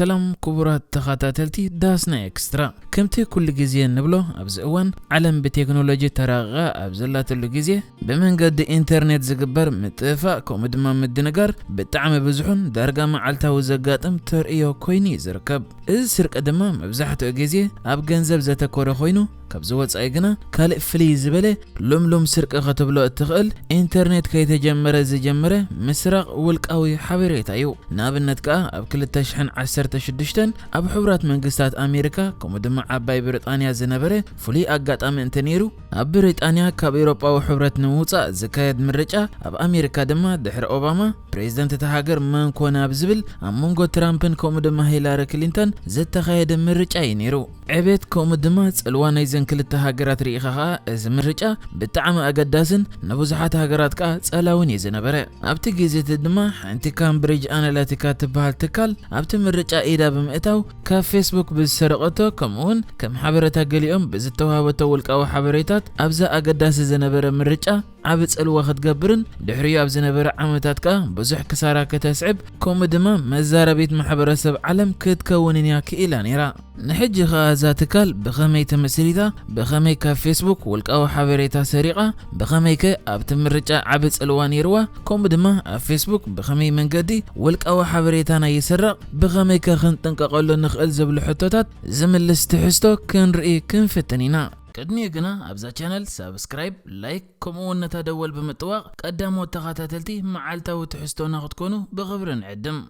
سلام كبرات تخاتاتلتي داسنا اكسترا كمتي كل جزيه نبلو ابز اوان علم بتكنولوجي تراغا ابزلات اللي بمن قد انترنت زقبر متفا كومدما مدنقر بتعم بزحون درجه معلتا وزقاتم ترئيو كويني زركب از سرق دما مبزحته جزيه اب ገንዘብ ዘተኮረ ኮይኑ ካብዚ ወጻኢ ግና ካልእ ፍልይ ዝበለ ሎምሎም ስርቀ ከተብሎ እትኽእል ኢንተርኔት ከይተጀመረ ዝጀመረ ምስራቅ ውልቃዊ ሓበሬታ እዩ ንኣብነት ከዓ ኣብ 2016 ኣብ ሕብራት መንግስታት ኣሜሪካ ከምኡ ድማ ዓባይ ብሪጣንያ ዝነበረ ፍሉይ ኣጋጣሚ እንተነይሩ ኣብ ብሪጣንያ ካብ ኤውሮጳዊ ሕብረት ንምውፃእ ዝካየድ ምርጫ ኣብ ኣሜሪካ ድማ ድሕሪ ኦባማ ፕሬዝደንት እቲ ሃገር መን ኮነ ኣብ ዝብል ኣብ መንጎ ትራምፕን ከምኡ ድማ ሂላሪ ክሊንተን ዝተኻየደ ምርጫ እዩ ነይሩ ዕቤት ከምኡ ድማ ጽልዋ ናይ ክልተ ሃገራት ሪኢኻ እዚ ምርጫ ብጣዕሚ ኣገዳስን ንብዙሓት ሃገራት ከዓ ጸላውን ዝነበረ ኣብቲ ግዜ ድማ ሓንቲ ካምብሪጅ ኣናሊቲካ ትበሃል ትካል ኣብቲ ምርጫ ኢዳ ብምእታው ካብ ፌስቡክ ብዝሰረቐቶ ከምኡውን ከም ሓበሬታ ገሊኦም ብዝተዋሃበቶ ውልቃዊ ሓበሬታት ኣብዛ ኣገዳሲ ዝነበረ ምርጫ ዓብ ጽልዋ ክትገብርን ድሕሪኡ ኣብ ዝነበረ ዓመታት ከዓ ብዙሕ ክሳራ ከተስዕብ ከምኡ ድማ መዛረቤት ማሕበረሰብ ዓለም ክትከውንን እያ ክኢላ ነይራ ንሕጂ ኸ እዛ ትካል ብኸመይ ተመስሪታ بخمي كفيسبوك والقاو حبريتا سريقة بخمي كأبت مرجع عب صلوا نيروا كوم دما فيسبوك بخمي منقدي والقاو حبريتانا يسرق بخمي كخنتن كقولو نخقل زبل حطوتات زمن لستحستو كنرئي كنفتنينا قدني قنا ابزا چانل سابسكرايب لايك كومون نتدول بمطواق قدامو تخاتاتلتي معالتا وتحستو ناخد كونو بغبرن عدم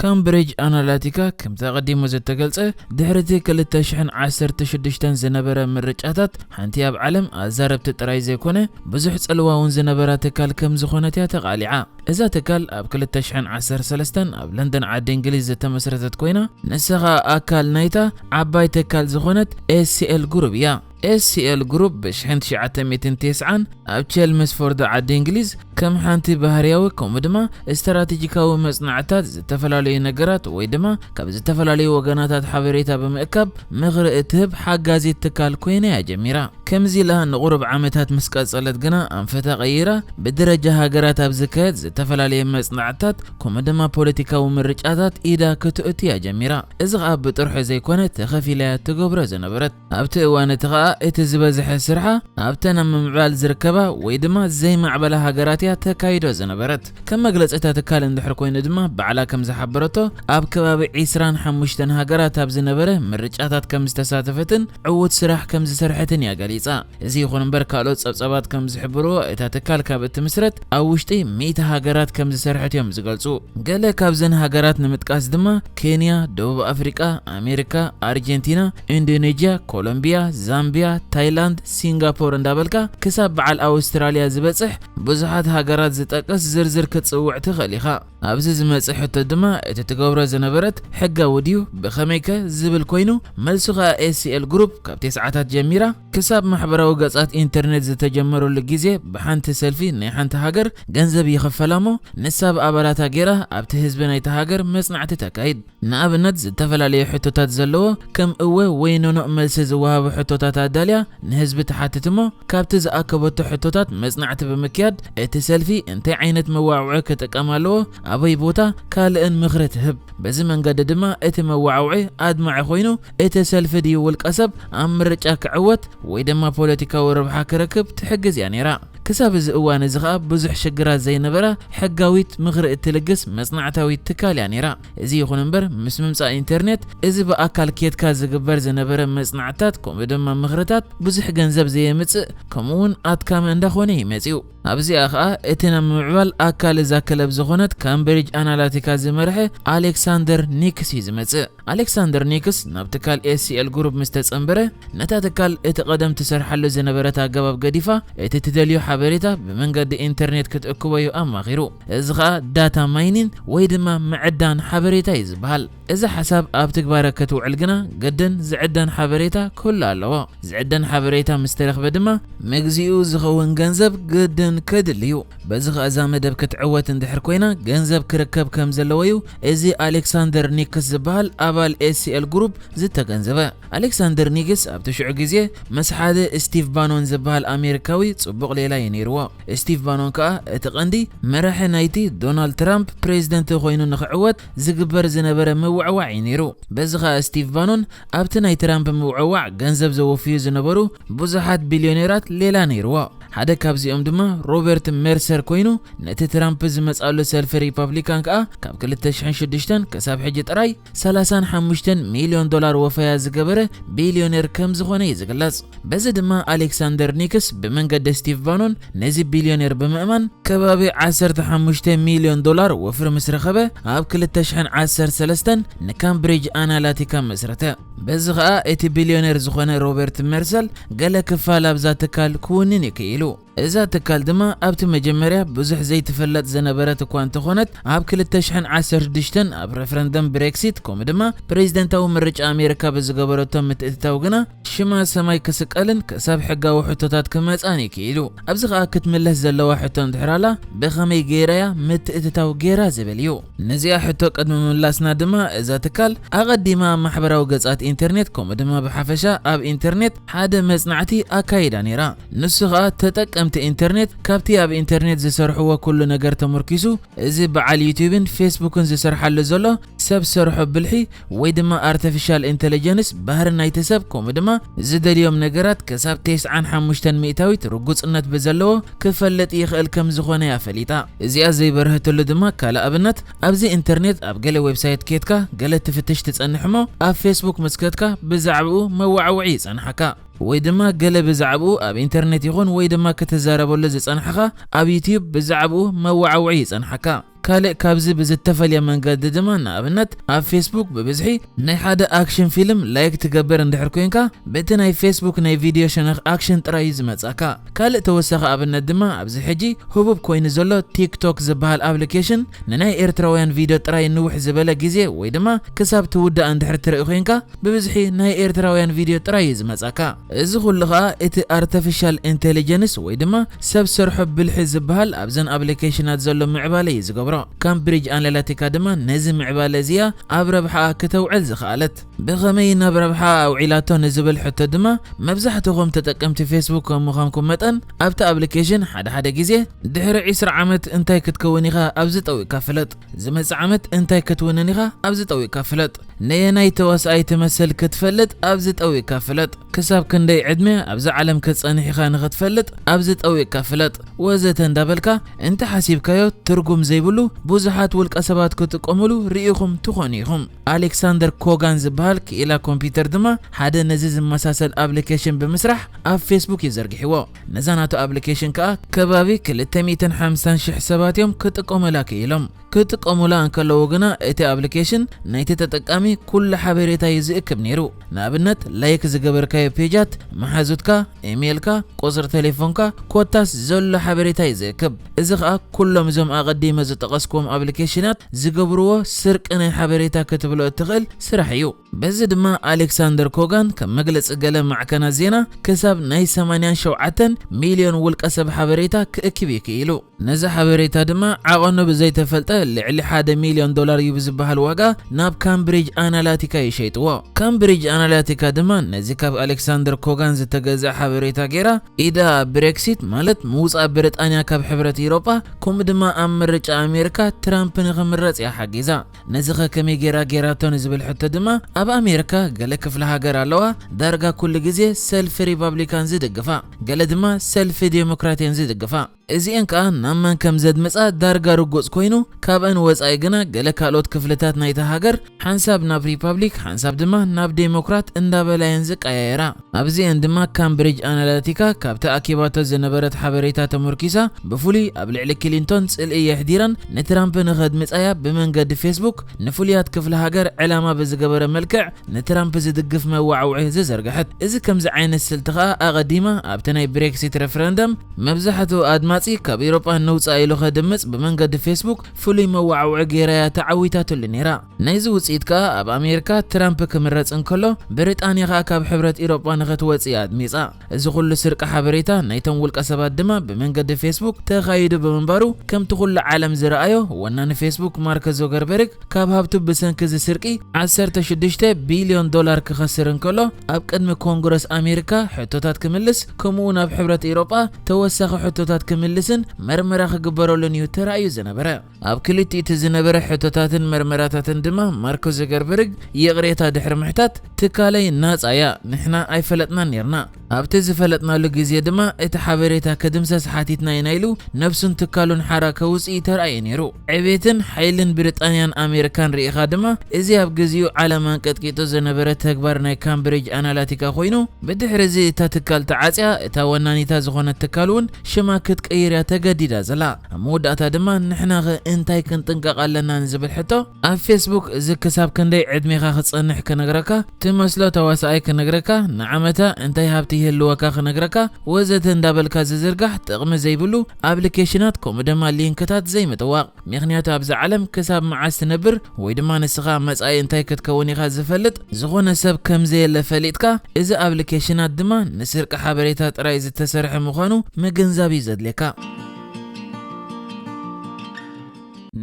كامبريج أناليتيكا كم تقدم زتقلصه دحرتي 2016 زنبره مرجعات حنتي اب عالم ازربت طراي زيكونه بزح صلواون زنبره تكال كم زخونتها تقالعه اذا تكال اب 2013 اب لندن عاد انجليز تمسرتت كوينا نسخه اكال نايتا عباي تكال زخونت SCL جروب يا SCL جروب بشحن 909 اب تشلمس فورد عاد انجليز كم حنتي بهرياوي كومدما استراتيجيكاو مصنعات زتفلالي نغرات ወይ ድማ ካብ ዝተፈላልዩ ወገናታት ሓበሬታ በመእከብ መግረእ ትህብ ሓጋዚ ትካል ኮይና ጀሚራ ከምዚ ላ ንቁርብ ዓመታት መስቀጸለት ግና አንፈታ ቀይራ በደረጃ ሃገራት ኣብ ዝከድ ዝተፈላልዩ መጽናዕታት ኮመደማ ፖለቲካዊ ምርጫታት ኢዳ ክትእቲ ጀሚራ እዚ ቃ ብጥርሑ ዘይኮነ ተኸፊላ ትገብረ ዘነበረት ኣብቲ እዋን ተኻ እቲ ዝበዝሐ ስርሓ ኣብተና ምምዕባል ዝርከባ ወይ ድማ ዘይ ማዕበላ ሃገራት ተካይዶ ዘነበረት ከም መግለጽታ ትካል እንድሕር ኮይኑ ድማ በዓላ ከም ዝሓበረቶ ኣብ ከባቢ 25 ሃገራት ኣብ ዝነበረ ምርጫታት ከም ዝተሳተፈትን ዕውት ስራሕ ከም ዝሰርሐትን ያገሊጻ እዚ ይኹን እምበር ካልኦት ጸብጸባት ከም ዝሕብሩ እታ ትካል ካብ እትምስረት ኣብ ውሽጢ 100 ሃገራት ከም ዝሰርሐት እዮም ዝገልጹ ገለ ካብዘን ሃገራት ንምጥቃስ ድማ ኬንያ ደቡብ ኣፍሪቃ ኣሜሪካ ኣርጀንቲና ኢንዶኔዥያ ኮሎምቢያ ዛምቢያ ታይላንድ ሲንጋፖር እንዳበልካ ክሳብ በዓል ኣውስትራልያ ዝበጽሕ ብዙሓት ሃገራት ዝጠቀስ ዝርዝር ክትጽውዕ ትኽእል ኢኻ ኣብዚ ዝመጽእ ሕቶ ድማ እቲ ትገብሮ ዝነበረት ሕጋዊ ድዩ ብኸመይከ ዝብል ኮይኑ መልሱኻ SCL ግሩፕ ካብ 9 ጀሚራ ክሳብ ማሕበራዊ ገጻት ኢንተርኔት ዝተጀመረሉ ግዜ ብሓንቲ ሰልፊ ናይ ሓንቲ ሃገር ገንዘብ ይኽፈላሞ ንሳብ ኣባላታ ገይራ ኣብቲ ህዝቢ ናይቲ ሃገር መጽናዕቲ ተካይድ ንኣብነት ዝተፈላልዩ ሕቶታት ዘለዎ ከም እወ ወይ ኖኖ መልሲ ዝወሃቡ ሕቶታት ኣዳልያ ንህዝቢ ተሓትትሞ ካብቲ ዝኣከበቶ ሕቶታት መጽናዕቲ ብምክያድ እቲ ሰልፊ እንታይ ዓይነት መዋዕውዒ ክጥቀም ኣለዎ ኣበይ ቦታ ካልእን ምኽሪ ትህብ በዚ መንገዲ ድማ እቲ መዋዕውዒ ኣድማዒ ኮይኑ እቲ ሰልፊ ድዩ ውልቀ ሰብ ኣብ ምርጫ ክዕወት ወይ ድማ ፖለቲካዊ ረብሓ ክረክብ ትሕግዝ እያ ነይራ كساب እዚ እዋን እዚ ኸ ብዙሕ ሽግራት ዘይነበረ ሕጋዊት ምኽሪ እትልግስ መጽናዕታዊት ትካል እያ ነይራ እዚ ይኹን እምበር ምስ ምምጻእ ኢንተርኔት እዚ ብኣካል ኬትካ ዝግበር ዝነበረ መጽናዕታት ከምኡ ድማ ምኽርታት ብዙሕ ገንዘብ ዘየምጽእ ከምኡውን ኣትካሚ እንዳኾነ ይመጽኡ ኣብዚኣ ኸ እቲ ንምዕባል ኣካል እዛ ክለብ ዝኾነት ካምብሪጅ ኣናሊቲካ ዝመርሐ ኣሌክሳንደር ኒክስ ዝመጽእ ኣሌክሳንደር ኒክስ ናብ ትካል SCL ግሩፕ ምስ ተጸንበረ ነታ ትካል እቲ ቀደም ትሰርሐሉ ዝነበረት ኣገባብ ገዲፋ እቲ ትደልዩ ሓበሬታ ብመንገዲ ኢንተርኔት ክትእክበዩ ኣማኺሩ እዚ ኸ ዳታ ማይኒንግ ወይ ድማ ምዕዳን ሓበሬታ ይዝበሃል እዚ ሓሳብ ኣብ ትግባር ክትውዕል ግና ገደን ዝዕዳን ሓበሬታ ኩሉ ኣለዎ ዝዕዳን ሓበሬታ ምስ ተረኽበ ድማ መግዚኡ ዝኸውን ገንዘብ ገደን እውን ከድልዩ በዚ ኸ እዛ መደብ ክትዕወት እንድሕር ኮይና ገንዘብ ክርከብ ከም ዘለወዩ እዚ ኣሌክሳንደር ኒክስ ዝበሃል ኣባል ኤሲኤል ግሩፕ ዝተገንዘበ ኣሌክሳንደር ኒክስ ኣብ ትሽዑ ግዜ ምስ ሓደ ስቲቭ ባኖን ዝበሃል ኣሜሪካዊ ጽቡቕ ሌላ ይነይርዎ ስቲቭ ባኖን ከዓ እቲ ቀንዲ መራሒ ናይቲ ዶናልድ ትራምፕ ፕሬዚደንት ኮይኑ ንኽዕወት ዝግበር ዝነበረ ምውዕዋዕ ይነይሩ በዚ ኸ ስቲቭ ባኖን ኣብቲ ናይ ትራምፕ ምውዕዋዕ ገንዘብ ዘወፍዩ ዝነበሩ ብዙሓት ቢልዮኔራት ሌላ ነይርዎ ሓደ ካብዚኦም ድማ ሮበርት ሜርሰር ኮይኑ ነቲ ትራምፕ ዝመጻሉ ሰልፊ ሪፐብሊካን ከዓ ካብ 2006 ክሳብ ሕጂ ጥራይ 35 ሚሊዮን ዶላር ወፈያ ዝገበረ ቢልዮኔር ከም ዝኾነ ይዝግለጽ በዚ ድማ ኣሌክሳንደር ኒክስ ብመንገዲ ስቲቭ ባኖን ነዚ ቢልዮኔር ብምእማን ከባቢ 15 ሚሊዮን ዶላር ወፍሪ ምስ ረኸበ ኣብ 2013 ንካምብሪጅ ኣናላቲካ መስረተ በዚ ከዓ እቲ ቢልዮኔር ዝኾነ ሮበርት ሜርሰል ገለ ክፋል ኣብዛ ትካል ክውንን ይክኢሉ እዛ ትካል ድማ ኣብቲ መጀመርያ ብዙሕ ዘይትፈለጥ ዝነበረት እኳ እንተኾነት ኣብ 2016 ኣብ ሬፈረንደም ብሬክሲት ከምኡ ድማ ፕሬዚደንታዊ ምርጫ ኣሜሪካ ብዝገበረቶ ምትእትታው ግና ሽማ ሰማይ ክስቀልን ክሳብ ሕጋዊ ሕቶታት ክመጻን ይክኢሉ ኣብዚ ከዓ ክትምለስ ዘለዋ ሕቶ እንድሕራላ ብኸመይ ገይራያ ምትእትታው ገይራ ዝብል እዩ ነዚኣ ሕቶ ቅድሚ ምላስና ድማ እዛ ትካል ኣቐዲማ ማሕበራዊ ገጻት ኢንተርኔት ከምኡ ድማ ብሓፈሻ ኣብ ኢንተርኔት ሓደ መጽናዕቲ ኣካይዳ ነይራ ንሱ ከዓ ተጠቀምቲ ኢንተርኔት ካብቲ ኣብ ኢንተርኔት ዝሰርሕዎ ኩሉ ነገር ተመርኪሱ እዚ በዓል ዩቲዩብን ፌስቡክን ዝሰርሓሉ ዘሎ ሰብ ሰርሖ ብልሒ ወይ ድማ አርቲፊሻል ኢንተለጀንስ ባህር ናይቲ ሰብ ከምኡ ድማ ዝደልዮም ነገራት ክሳብ 95 ሚእታዊት ርጉጽነት ብዘለዎ ክፈልጥ ይኽእል ከም ዝኾነ ያፈሊጣ እዚኣ ዘይበርህተሉ ድማ ካልኣብነት ኣብዚ ኢንተርኔት ኣብ ገለ ዌብሳይት ኬትካ ገለ ትፍትሽ ትጸንሕሞ ኣብ ፌስቡክ መስከትካ ብዛዕባኡ መዋዕውዒ ይጸንሐካ ወይ ድማ ገለ ብዛዕባኡ ኣብ ኢንተርኔት ይኹን ወይ ድማ ክትዛረበሉ ዝጸንሐኻ ኣብ ዩቲዩብ ብዛዕባኡ መዋዕውዒ ይጸንሐካ ካልእ ካብዚ ብዝተፈልየ መንገዲ ድማ ንኣብነት ኣብ ፌስቡክ ብብዝሒ ናይ ሓደ ኣክሽን ፊልም ላይክ ትገብር እንድሕር ኮይንካ በቲ ናይ ፌስቡክ ናይ ቪድዮ ሸነኽ ኣክሽን ጥራይ ዝመጻካ ካልእ ተወሳኺ ኣብነት ድማ ኣብዚ ሕጂ ህቡብ ኮይኑ ዘሎ ቲክቶክ ዝበሃል ኣፕሊኬሽን ንናይ ኤርትራውያን ቪድዮ ጥራይ ንውሕ ዝበለ ግዜ ወይ ድማ ክሳብ ትውዳእ እንድሕር ትርኢ ኮይንካ ብብዝሒ ናይ ኤርትራውያን ቪድዮ ጥራይ ዝመጻካ እዚ ኩሉ ከዓ እቲ አርቲፊሻል ኢንተለጀንስ ወይ ድማ ሰብ ሰርሖ ብልሒ ዝበሃል ኣብዘን ኣፕሊኬሽናት ዘሎ ምዕባለ እዩ ዝገብሮ ካምብሪጅ ኣናላቲካ ድማ ነዚ ምዕባለ እዚኣ ኣብ ረብሓ ከተውዕል ዝኽኣለት ብኸመይ ናብ ረብሓ ኣውዒላቶ ንዝብል ሕቶ ድማ መብዛሕትኹም ተጠቀምቲ ፌስቡክ ከም ምዃንኩም መጠን ኣብቲ ኣፕሊኬሽን ሓደ ግዜ ድሕሪ 20 ዓመት እንታይ ክትከውን ኢኻ ኣብዚ ጠዊቕካ ፍለጥ ዝመጽእ ዓመት እንታይ ክትውንን ኢኻ ኣብዚ ጠዊቕካ ፍለጥ ነየናይ ተዋሳኣይ ትመስል ክትፈልጥ ኣብዚ ጠዊቕካ ፍለጥ ክሳብ ክንደይ ዕድመ ኣብዚ ዓለም ክትጸንሕ ኢኻ ንኽትፈልጥ ኣብዚ ጠዊቕካ ፍለጥ ወዘተ እንዳበልካ እንተ ሓሲብካዮ ትርጉም ዘይብሉ ብዙሓት ውልቀ ሰባት ክጥቀሙሉ ርኢኹም ትኾኑ ኢኹም ኣሌክሳንደር ኮጋን ዝበሃል ክኢላ ኮምፒውተር ድማ ሓደ ነዚ ዝመሳሰል ኣፕሊኬሽን ብምስራሕ ኣብ ፌስቡክ ይዘርጊሕዎ ነዛ ናቱ ኣፕሊኬሽን ከዓ ከባቢ 250,000 ሰባት እዮም ክጥቀሙላ ክኢሎም ክትጥቀሙላ እንከለዉ ግና እቲ ኣፕሊኬሽን ናይቲ ተጠቃሚ ኩሉ ሓበሬታ ይዝእክብ ነይሩ ንኣብነት ላይክ ዝገበርካዮ ፔጃት መሓዙትካ ኢሜይልካ ቁፅሪ ቴሌፎንካ ኮታስ ዘሎ ሓበሬታ ይዝእክብ እዚ ከዓ ኩሎም እዞም ኣቐዲመ ዝጠቐስኩም ኣፕሊኬሽናት ዝገብርዎ ስርቂ ናይ ሓበሬታ ክትብሎ እትኽእል ስራሕ እዩ በዚ ድማ ኣሌክሳንደር ኮጋን ከም መግለፂ ገለ ማዕከናት ዜና ክሳብ ናይ 87 ሚሊዮን ውልቀ ሰብ ሓበሬታ ክእክብ ይክኢሉ ነዚ ሓበሬታ ድማ ዓቐኑ ብዘይተፈልጠ ልዕሊ 1 ሚሊዮን ዶላር እዩ ብዝበሃል ዋጋ ናብ ካምብሪጅ ኣናላቲካ ይሸይጥዎ ካምብሪጅ ኣናላቲካ ድማ ነዚ ካብ ኣሌክሳንደር ኮጋን ዝተገዝአ ሓበሬታ ገይራ ኢዳ ብሬክሲት ማለት ምውፃእ ብሪጣንያ ካብ ሕብረት ኤውሮጳ ከምኡ ድማ ኣብ ምርጫ ኣሜሪካ ትራምፕ ንኽምረጽ እያ ሓጊዛ ነዚ ኸ ከመይ ገይራቶ ንዝብል ሕቶ ድማ ኣብ ኣሜሪካ ገለ ክፍለ ሃገር ኣለዋ ዳርጋ ኩሉ ግዜ ሰልፊ ሪፐብሊካን ዝድግፋ ገለ ድማ ሰልፊ ዴሞክራትያን ዝድግፋ እዚአን ከዓ ናብ መን ከም ዘድመጻ ዳርጋ ርጉጽ ኮይኑ ካብአን ወጻኢ ግና ገለ ካልኦት ክፍልታት ናይታ ሃገር ሓንሳብ ናብ ሪፐብሊክ ሓንሳብ ድማ ናብ ዴሞክራት እንዳበላየን ዝቀያየራ ኣብዚአን ድማ ካምብሪጅ ኣናላቲካ ካብቲ ኣኪባቶ ዝነበረት ሓበሬታ ተመርኪሳ ብፍሉይ ኣብ ልዕሊ ክሊንቶን ጽልኢ የሕዲራን ንትራምፕ ንኸድምጻያ ብመንገዲ ፌስቡክ ንፍሉያት ክፍለ ሃገር ዕላማ ብዝገበረ መልክዕ ንትራምፕ ዝድግፍ መዋዕውዒ ዝዘርግሐት እዚ ከምዚ ዓይነት ስልቲ ከዓ ኣቐዲማ ኣብቲ ናይ ብሬክሲት ሬፈረንደም መብዛሕትኡ ኣድማጺ ተዋፂ ካብ ኤውሮጳ ነውፃ ኢሉ ኸድምጽ ብመንገዲ ፌስቡክ ፍሉይ መዋዕውዒ ገይራያ ተዓዊታትሉ ነይራ ናይዚ ውፅኢት ከዓ ኣብ ኣሜሪካ ትራምፕ ክምረጽ እንከሎ ብሪጣንያ ከዓ ካብ ሕብረት ኤውሮጳ ንኽትወፅእ ኣድሚጻ እዚ ኩሉ ስርቂ ሓበሬታ ናይቶም ውልቀ ሰባት ድማ ብመንገዲ ፌስቡክ ተኻይዱ ብምንባሩ ከምቲ ኩሉ ዓለም ዝረኣዮ ወናኒ ፌስቡክ ማርክ ዙከርበርግ ካብ ሃብቱ ብሰንኪ ዝስርቂ 16 ቢልዮን ዶላር ክኸስር እንከሎ ኣብ ቅድሚ ኮንግረስ ኣሜሪካ ሕቶታት ክምልስ ከምኡውን ኣብ ሕብረት ኤውሮጳ ተወሳኺ ሕቶታት ክምልስን መርመራ ክግበረሉን እዩ ተራእዩ ዝነበረ ኣብ ክልቲኡ እቲ ዝነበረ ሕቶታትን መርመራታትን ድማ ማርክ ዙከርበርግ የቕሬታ ድሕሪ ምሕታት ትካለይ ናጻ እያ ንሕና ኣይፈለጥናን ነርና ኣብቲ ዝፈለጥናሉ ግዜ ድማ እቲ ሓበሬታ ከድምሰስ ሓቲትና ኢና ኢሉ ነፍሱን ትካሉን ሓራ ከውፅኢ ተራእዩ ነይሩ ዕቤትን ሓይልን ብሪጣንያን ኣሜሪካን ርኢኻ ድማ እዚ ኣብ ግዚኡ ዓለም አንቀጥቂጡ ዝነበረ ተግባር ናይ ካምብሪጅ ኣናላቲካ ኮይኑ ብድሕሪ እዚ እታ ትካል ተዓፅያ እታ ወናኒታ ዝኾነት ትካል እውን ሽማ ክትቀይር እያ ተገዲዳ ዘላ ኣብ መወዳእታ ድማ ንሕና እንታይ ክንጥንቀቕ ኣለና ንዝብል ሕቶ ኣብ ፌስቡክ እዚ ክሳብ ክንደይ ዕድሜኻ ክጸንሕ ክነግረካ ትመስሎ ተዋሳኣይ ክነግረካ ንዓመታ እንታይ ሃብቲ ይህልወካ ክነግረካ ወዘተ እንዳበልካ ዝዝርጋሕ ጥቕሚ ዘይብሉ ኣፕሊኬሽናት ከምኡ ድማ ሊንክታት ዘይምጥዋቕ ምክንያቱ ኣብዚ ዓለም ክሳብ መዓስ ትነብር ወይ ድማ ንስኻ መጻኢ እንታይ ክትከውን ኢኻ ዝፈልጥ ዝኾነ ሰብ ከምዘየለ ፈሊጥካ እዚ ኣፕሊኬሽናት ድማ ንስርቂ ሓበሬታ ጥራይ ዝተሰርሐ ምዃኑ ምግንዛብ እዩ ዘድልየካ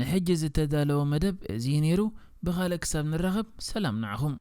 ንሕጂ ዝተዳለወ መደብ እዚ ነይሩ ብኻልእ ክሳብ ንራኸብ ሰላም ንዓኹም